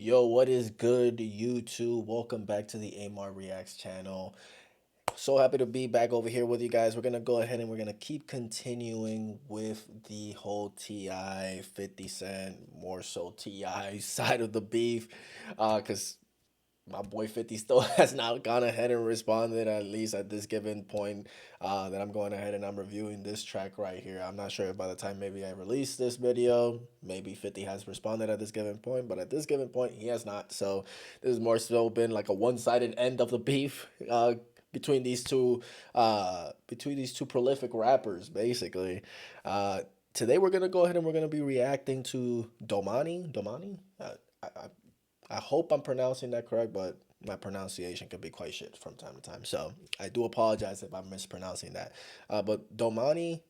Yo, what is good, YouTube? Welcome back to the Amar Reacts channel. So happy to be back over here with you guys. We're gonna go ahead and we're gonna keep continuing with the whole Ti 50 Cent, more so Ti side of the beef, because my boy 50 still has not gone ahead and responded, at least at this given point, that I'm going ahead and I'm reviewing this track right here. I'm not sure if by the time maybe I release this video, maybe 50 has responded at this given point, but at this given point, he has not. So this is more so been like a one-sided end of the beef, between these two prolific rappers, basically. Today we're gonna go ahead and we're gonna be reacting to Domani. I hope I'm pronouncing that correct, but my pronunciation can be quite shit from time to time. So I do apologize if I'm mispronouncing that. But Domani,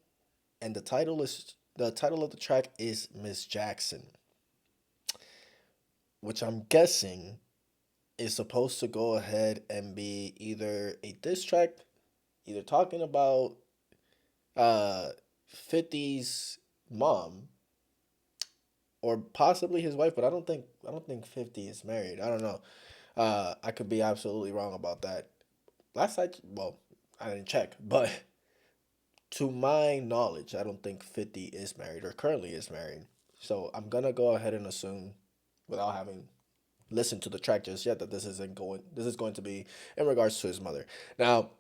and the title of the track is Miss Jackson, which I'm guessing is supposed to go ahead and be either a diss track, either talking about uh 50's mom or possibly his wife, but I don't think 50 is married. I don't know. I could be absolutely wrong about that. Well, I didn't check, but to my knowledge, I don't think 50 is married or currently is married. So I'm gonna go ahead and assume, without having listened to the track just yet, that this is going to be in regards to his mother. Now,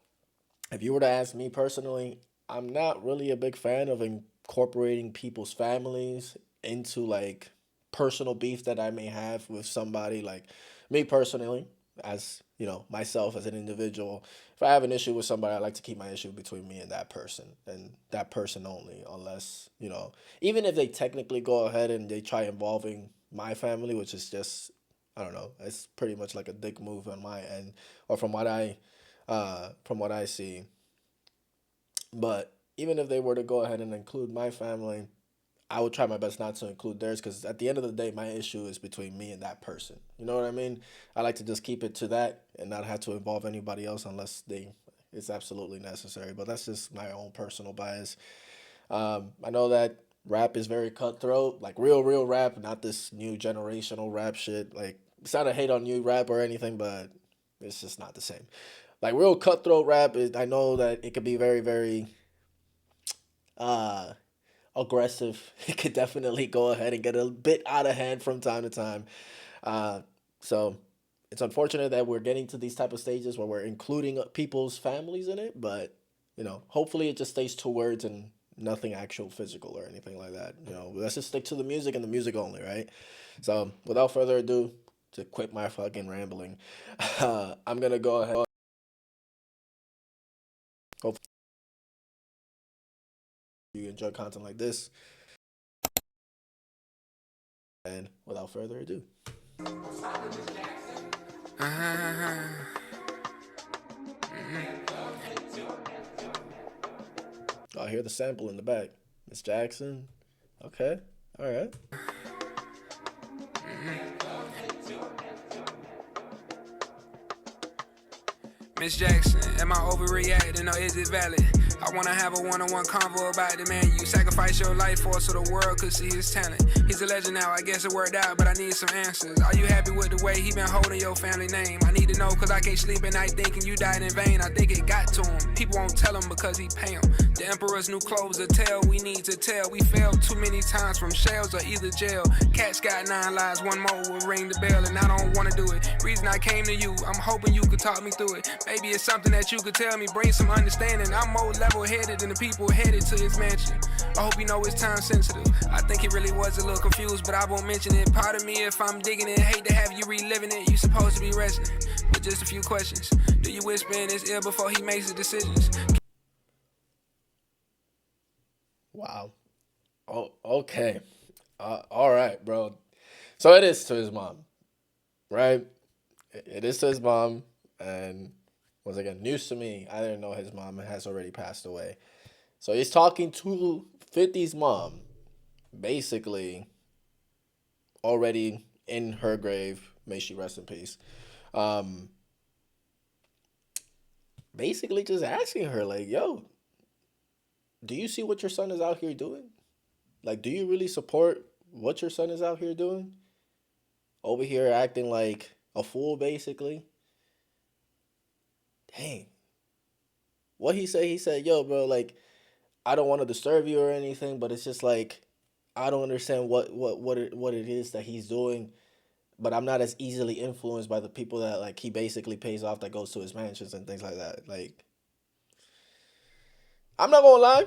if you were to ask me personally, I'm not really a big fan of incorporating people's families into like personal beef that I may have with somebody. Like me personally, as you know, myself as an individual, if I have an issue with somebody, I like to keep my issue between me and that person and that person only, unless, even if they technically go ahead and they try involving my family, which is just, I don't know, it's pretty much like a dick move on my end, or from what I see. But even if they were to go ahead and include my family, I would try my best not to include theirs, because at the end of the day, my issue is between me and that person. You know what I mean? I like to just keep it to that and not have to involve anybody else unless it's absolutely necessary. But that's just my own personal bias. I know that rap is very cutthroat, like real rap, not this new generational rap shit. Like, it's not a hate on new rap or anything, but it's just not the same. Like real cutthroat rap is, I know that it could be very uh aggressive. It could definitely go ahead and get a bit out of hand from time to time. Uh, so it's unfortunate that we're getting to these type of stages where we're including people's families in it, but hopefully it just stays to words and nothing actual physical or anything like that. Let's just stick to the music and the music only, right? So without further ado, to quit my fucking rambling, I'm gonna go ahead. Hopefully you enjoy content like this, and without further ado. I hear the sample in the back. Miss Jackson. Okay. All right. Miss Jackson, am I overreacting or is it valid? I wanna have a one-on-one convo about the man you sacrifice your life for so the world could see his talent. He's a legend now, I guess it worked out, but I need some answers. Are you happy with the way he been holding your family name? I need to know cause I can't sleep at night thinking you died in vain. I think it got to him. People won't tell him because he pay him. The emperor's new clothes to tell, we need to tell. We failed too many times from shells or either jail. Cat's got 9 lives, one more will ring the bell, and I don't wanna do it. Reason I came to you, I'm hoping you could talk me through it. Maybe it's something that you could tell me, bring some understanding. I'm more level-headed than the people headed to his mansion. I hope you know it's time sensitive. I think it really was a little confused, but I won't mention it. Part of me, if I'm digging it, hate to have you reliving it. You supposed to be resting, but just a few questions. Do you whisper in his ear before he makes the decisions? Wow. Oh, okay. All right, bro. So it is to his mom, right? It is to his mom, and once again, news to me. I didn't know his mom has already passed away. So he's talking to 50's mom, basically already in her grave. May she rest in peace. Um, Basically just asking her, like, yo, do you see what your son is out here doing? Like, do you really support what your son is out here doing? over here acting like a fool, basically. Dang. What he say? He said, "Yo, bro, like I don't want to disturb you or anything, but it's just like I don't understand what it is that he's doing, but I'm not as easily influenced by the people that like he basically pays off that goes to his mansions and things like that." Like, I'm not gonna lie,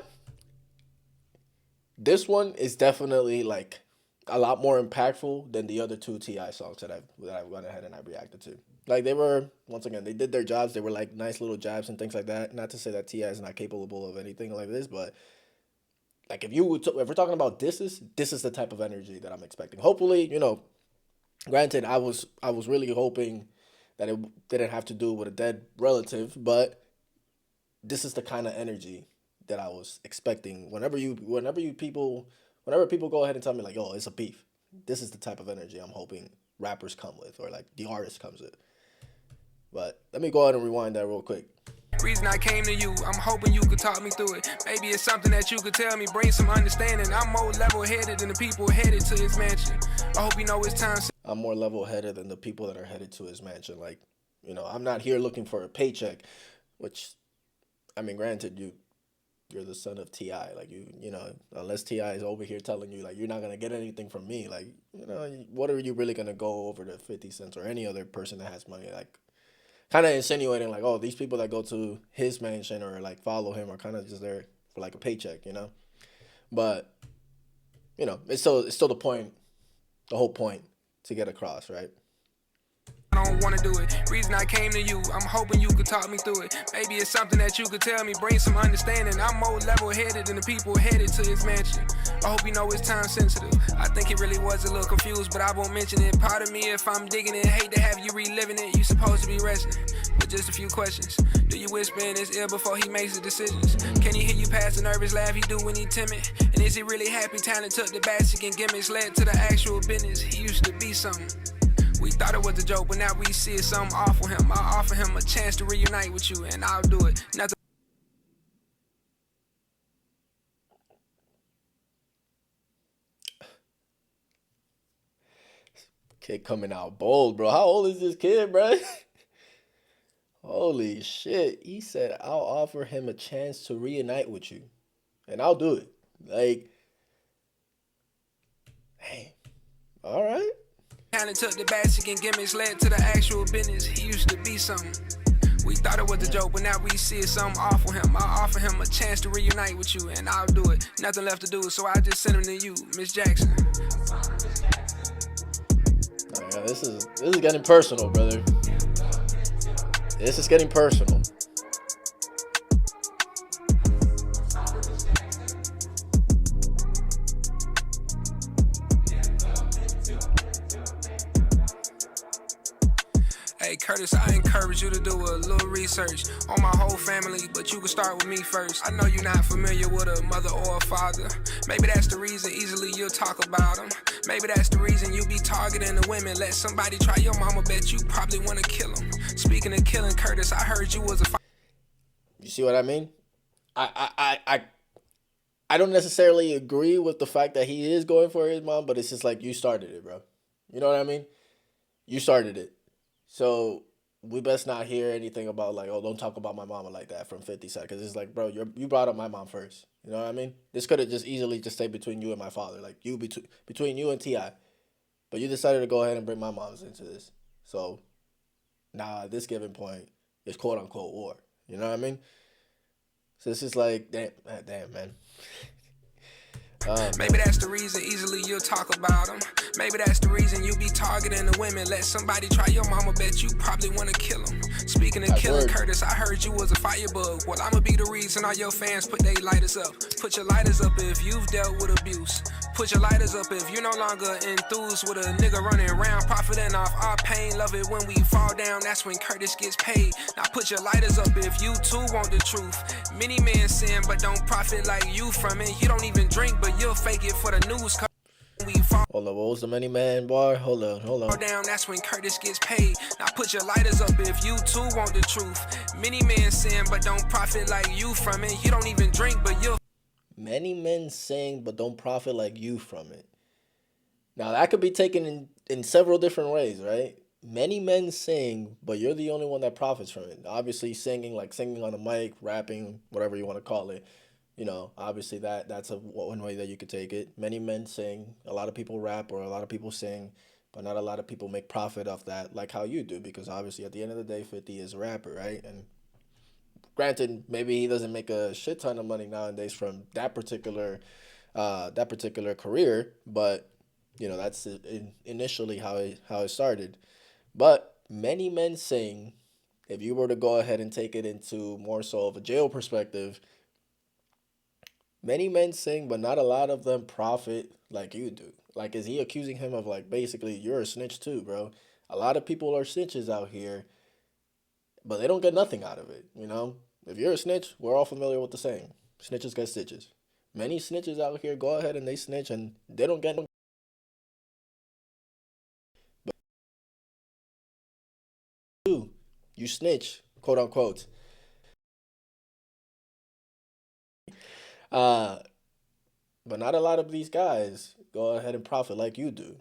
this one is definitely like a lot more impactful than the other two Ti songs that I've gone ahead and I reacted to. Like they were once again they did their jobs. They were like nice little jabs and things like that. Not to say that Ti is not capable of anything like this, but like if we're talking about this is the type of energy that I'm expecting. Hopefully, granted, I was really hoping that it didn't have to do with a dead relative, but this is the kind of energy that I was expecting. Whenever people go ahead and tell me like, "Oh, it's a beef," this is the type of energy I'm hoping rappers come with, or like the artist comes with. But let me go ahead and rewind that real quick. Reason I came to you, I'm hoping you could talk me through it. Maybe it's something that you could tell me, bring some understanding. I'm more level-headed than the people headed to his mansion. I hope you know it's time. I'm more level-headed than the people that are headed to his mansion. Like, I'm not here looking for a paycheck, which, I mean, granted, you're the son of Ti. Like unless Ti is over here telling you like you're not gonna get anything from me, like what are you really gonna go over to 50 Cent or any other person that has money? Like, kind of insinuating like, oh, these people that go to his mansion or like follow him are kind of just there for like a paycheck. But it's still the whole point to get across, right? I don't wanna do it. Reason I came to you, I'm hoping you could talk me through it. Maybe it's something that you could tell me, bring some understanding. I'm more level-headed than the people headed to his mansion. I hope you know it's time sensitive. I think it really was a little confused, but I won't mention it. Pardon me if I'm digging it, hate to have you reliving it. You supposed to be resting, with just a few questions. Do you whisper in his ear before he makes the decisions? Can he hear you past the nervous laugh he do when he timid? And is he really happy? Talent took the basic and gimmicks led to the actual business. He used to be something. We thought it was a joke, but now we see it's something awful him. I'll offer him a chance to reunite with you, and I'll do it. Nothing. Kid coming out bold, bro. How old is this kid, bro? Holy shit. He said, I'll offer him a chance to reunite with you, and I'll do it. Like, hey, all right. Talent took the basic and gimmicks led to the actual business. He used to be something. We thought it was a joke, but now we see it's something awful him. I'll offer him a chance to reunite with you, and I'll do it. Nothing left to do, so I just send him to you, Miss Jackson. Oh, yeah, this is getting personal, brother. This is getting personal. Hey Curtis, I encourage you to do a little research on my whole family, but you can start with me first. I know you're not familiar with a mother or a father. Maybe that's the reason easily you'll talk about them. Maybe that's the reason you be targeting the women. Let somebody try your mama, bet you probably want to kill them. Speaking of killing, Curtis, I heard you was a... You see what I mean? I don't necessarily agree with the fact that he is going for his mom, but it's just like you started it, bro. You know what I mean? You started it. So we best not hear anything about like, oh, don't talk about my mama like that from 50 Cent. Because it's like, bro, you brought up my mom first. You know what I mean? This could have just easily just stayed between you and my father. Like, between you and T.I. But you decided to go ahead and bring my moms into this. So now at this given point, it's quote unquote war. You know what I mean? So it's just like, damn, man. Maybe that's the reason easily you'll talk about them. Maybe that's the reason you be targeting the women. Let somebody try your mama, bet you probably want to kill them. Speaking of that's killing, Curtis, I heard you was a firebug. Well, I'ma be the reason all your fans put their lighters up. Put your lighters up if you've dealt with abuse. Put your lighters up if you're no longer enthused with a nigga running around, profiting off our pain. Love it when we fall down, that's when Curtis gets paid. Now put your lighters up if you too want the truth. Many men sin but don't profit like you from it. You don't even drink but you'll fake it for the news. Hold on, what was the many man bar? Hold on. Down, that's when Curtis gets paid. Now put your lighters up if you too want the truth. Many men sin but don't profit like you from it. You don't even drink but you'll... Many men sing but don't profit like you from it. Now that could be taken in several different ways, right? Many men sing, but you're the only one that profits from it. Obviously, singing, like singing on a mic, rapping, whatever you want to call it. Obviously that's a one way that you could take it. Many men sing, a lot of people rap, or a lot of people sing, but not a lot of people make profit off that, like how you do, because obviously at the end of the day, 50 is a rapper, right? And granted, maybe he doesn't make a shit ton of money nowadays from that particular career, but that's initially how it started. But many men sing. If you were to go ahead and take it into more so of a jail perspective, many men sing, but not a lot of them profit like you do. Like, is he accusing him of, like, basically you're a snitch too, bro? A lot of people are snitches out here, but they don't get nothing out of it. If you're a snitch, we're all familiar with the saying: snitches get stitches. Many snitches out here go ahead and they snitch, and they don't get. But you snitch, quote unquote. Uh, but not a lot of these guys go ahead and profit like you do.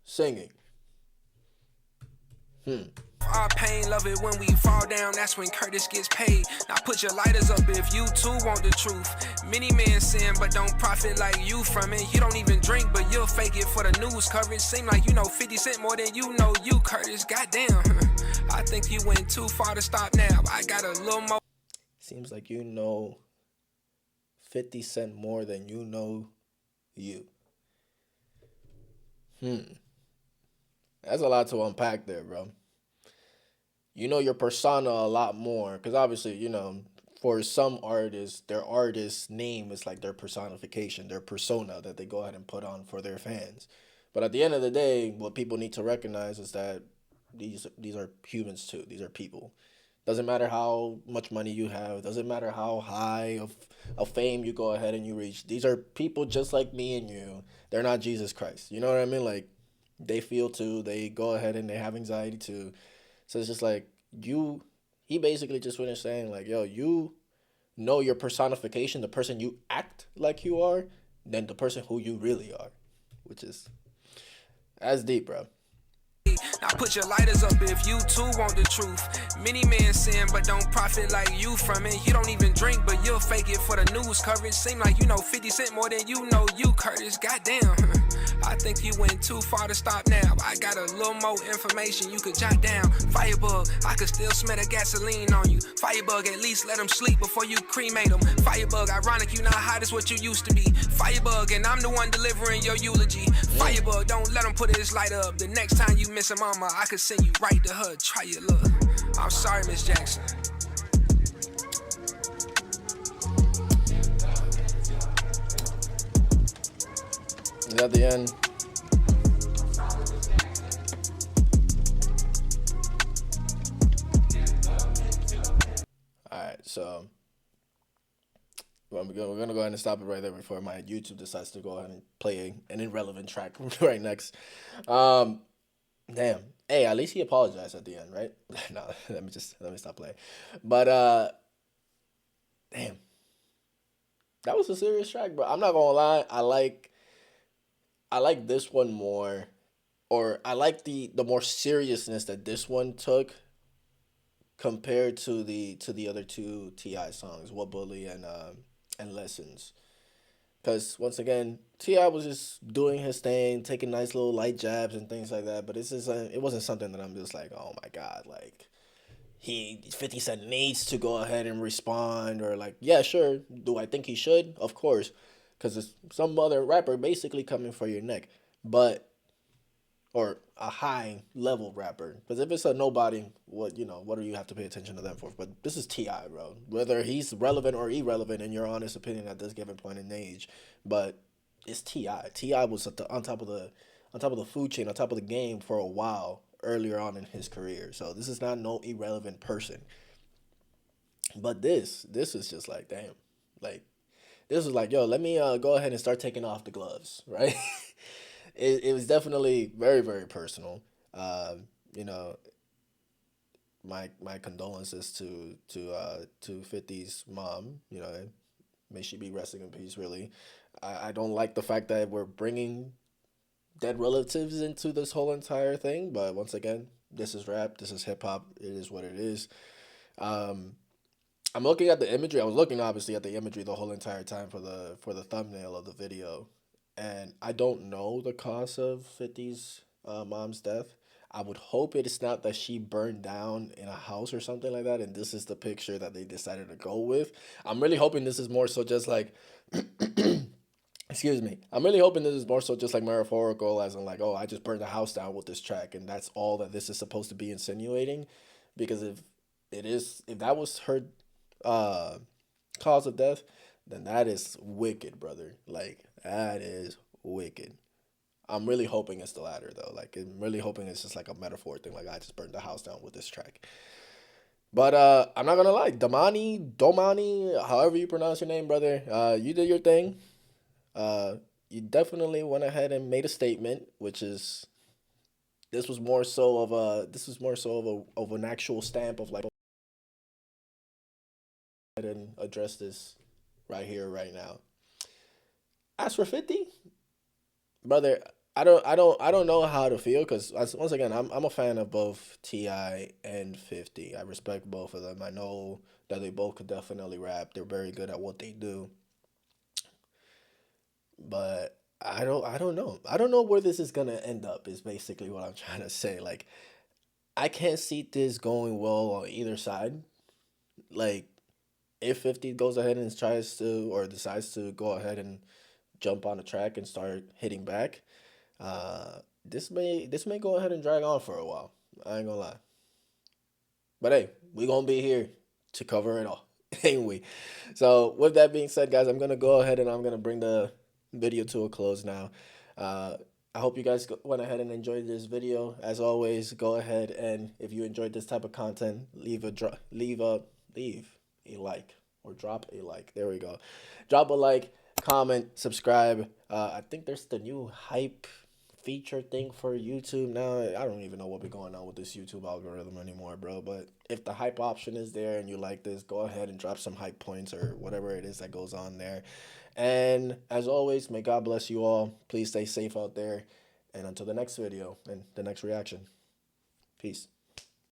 Singing. Hmm. Our pain, love it when we fall down, that's when Curtis gets paid. Now put your lighters up if you too want the truth. Many men sin but don't profit like you from it. You don't even drink but you'll fake it for the news coverage. Seem like you know 50 Cent more than you know you, Curtis. Goddamn. I think you went too far to stop now. I got a little more. Seems like you know 50 Cent more than you know you. Hmm. That's a lot to unpack there, bro. You know your persona a lot more, because obviously, for some artists, their artist name is like their personification, their persona that they go ahead and put on for their fans. But at the end of the day, what people need to recognize is that these are humans too. These are people. Doesn't matter how much money you have. Doesn't matter how high of fame you go ahead and you reach. These are people just like me and you. They're not Jesus Christ. You know what I mean? Like, they feel too. They go ahead and they have anxiety too. So it's just like you. He basically just finished saying like, "Yo, you know your personification, the person you act like you are, than the person who you really are," which is that's deep, bro. Now put your lighters up if you too want the truth. Many men sin but don't profit like you from it. You don't even drink but you'll fake it for the news coverage. Seem like you know 50 Cent more than you know you, Curtis. Goddamn. I think you went too far to stop now. I got a little more information you could jot down. Firebug, I could still smell the gasoline on you. Firebug, at least let them sleep before you cremate them. Firebug, ironic you not hot as what you used to be. Firebug, and I'm the one delivering your eulogy. Firebug, don't let them put his light up. The next time you miss a mama, I could send you right to her. Try your luck. I'm sorry, Miss Jackson. Is that the end? All right, so we're gonna go ahead and stop it right there before my YouTube decides to go ahead and play an irrelevant track right next. Um, Damn. Hey, at least he apologized at the end, right? No, let me stop playing. But damn, that was a serious track, bro. I'm not gonna lie. I like this one more, or I like the more seriousness that this one took compared to the other two Ti songs, "What Bully" and "Lessons." Because once again, Ti was just doing his thing, taking nice little light jabs and things like that. But it wasn't something that I'm just like, oh my god, like he 50 Cent needs to go ahead and respond, or like, yeah, sure. Do I think he should? Of course, because it's some other rapper basically coming for your neck. But or a high level rapper. Because if it's a nobody, what do you have to pay attention to them for? But this is Ti, bro. Whether he's relevant or irrelevant in your honest opinion at this given point in age, but it's Ti. Ti was on top of the food chain, on top of the game for a while earlier on in his career. So this is not no irrelevant person. But this is just like damn, like this was like, yo, let me go ahead and start taking off the gloves, right? It was definitely very, very personal. You know, my condolences to 50's mom. May she be resting in peace, really. I don't like the fact that we're bringing dead relatives into this whole entire thing. But once again, this is rap. This is hip hop. It is what it is. Um, I'm looking at the imagery. I was looking obviously at the imagery the whole entire time for the thumbnail of the video, and I don't know the cause of 50's mom's death. I would hope it is not that she burned down in a house or something like that, and this is the picture that they decided to go with. I'm really hoping this is more so just like, excuse me. I'm really hoping this is more so just like metaphorical, as in like, oh, I just burned the house down with this track, and that's all that this is supposed to be insinuating. Because if that was her uh cause of death, then that is wicked, brother. Like that is wicked. I'm really hoping it's the latter though. Like I'm really hoping it's just like a metaphor thing. Like I just burned the house down with this track. But I'm not gonna lie, Domani, however you pronounce your name, brother. You did your thing. Uh, you definitely went ahead and made a statement, which is this was more so of an actual stamp of like and address this right here, right now. As for 50, brother, I don't know how to feel because once again, I'm a fan of both Ti and 50. I respect both of them. I know that they both could definitely rap. They're very good at what they do, but I don't know. I don't know where this is gonna end up. Is basically what I'm trying to say. Like I can't see this going well on either side. Like if 50 goes ahead and tries to or decides to go ahead and jump on the track and start hitting back, this may go ahead and drag on for a while. I ain't gonna lie. But hey, we gonna be here to cover it all, ain't we? So with that being said, guys, I'm gonna go ahead and I'm gonna bring the video to a close now. Uh, I hope you guys went ahead and enjoyed this video. As always, go ahead and if you enjoyed this type of content, leave a like or drop a like. There we go. Drop a like, comment, subscribe. I think there's the new hype feature thing for YouTube now. I don't even know what be going on with this YouTube algorithm anymore, bro. But if the hype option is there and you like this, go ahead and drop some hype points or whatever it is that goes on there. And as always, may God bless you all. Please stay safe out there. And until the next video and the next reaction. Peace.